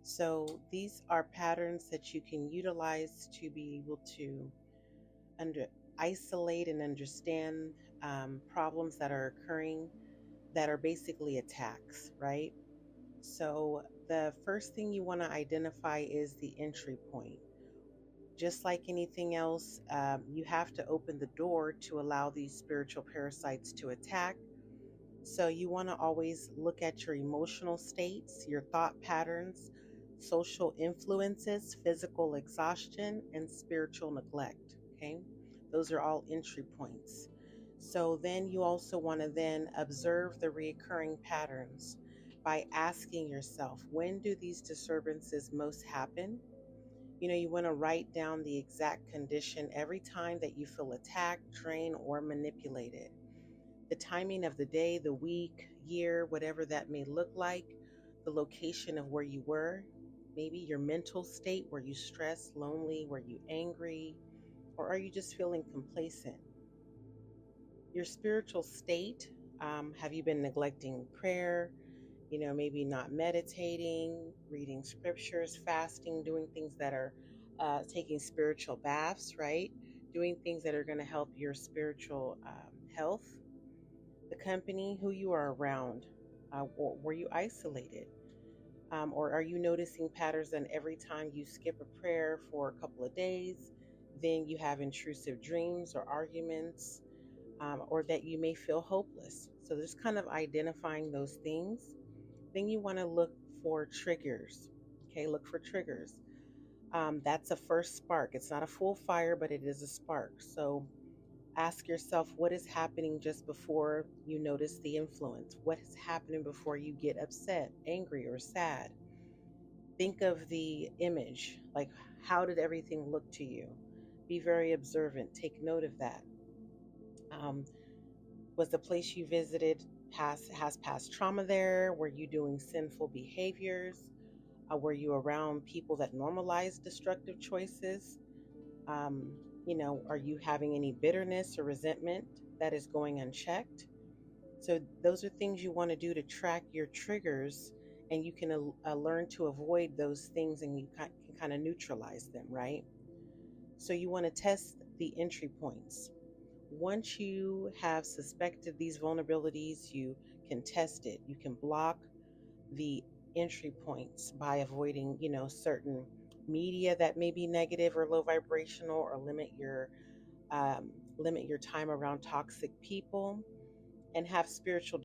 So these are patterns that you can utilize to be able to under isolate and understand problems that are occurring that are basically attacks, right? So the first thing you want to identify is the entry point. Just like anything else, you have to open the door to allow these spiritual parasites to attack. So you want to always look at your emotional states, your thought patterns, social influences, physical exhaustion, and spiritual neglect. Okay. Those are all entry points. So then you also want to then observe the recurring patterns by asking yourself, when do these disturbances most happen? You want to write down the exact condition every time that you feel attacked, drained, or manipulated. The timing of the day, the week, year, whatever that may look like, the location of where you were, maybe your mental state. Were you stressed, lonely? Were you angry? Or are you just feeling complacent? Your spiritual state. Have you been neglecting prayer? Maybe not meditating, reading scriptures, fasting, doing things that are taking spiritual baths, right? Doing things that are going to help your spiritual health. The company, who you are around. Or were you isolated? Or are you noticing patterns that every time you skip a prayer for a couple of days, then you have intrusive dreams or arguments, or that you may feel hopeless? So, just kind of identifying those things. Then you want to look for triggers. Okay, look for triggers. That's a first spark. It's not a full fire, but it is a spark. So ask yourself, what is happening just before you notice the influence? What is happening before you get upset, angry, or sad? Think of the image. Like, how did everything look to you? Be very observant. Take note of that. Um, was the place you visited has past trauma there? Were you doing sinful behaviors? Were you around people that normalize destructive choices? Um, are you having any bitterness or resentment that is going unchecked? So, those are things you want to do to track your triggers, and you can learn to avoid those things, and you can kind of neutralize them, right? So, you want to test the entry points. Once you have suspected these vulnerabilities, you can test it. You can block the entry points by avoiding, certain media that may be negative or low vibrational, or limit your time around toxic people, and have spiritual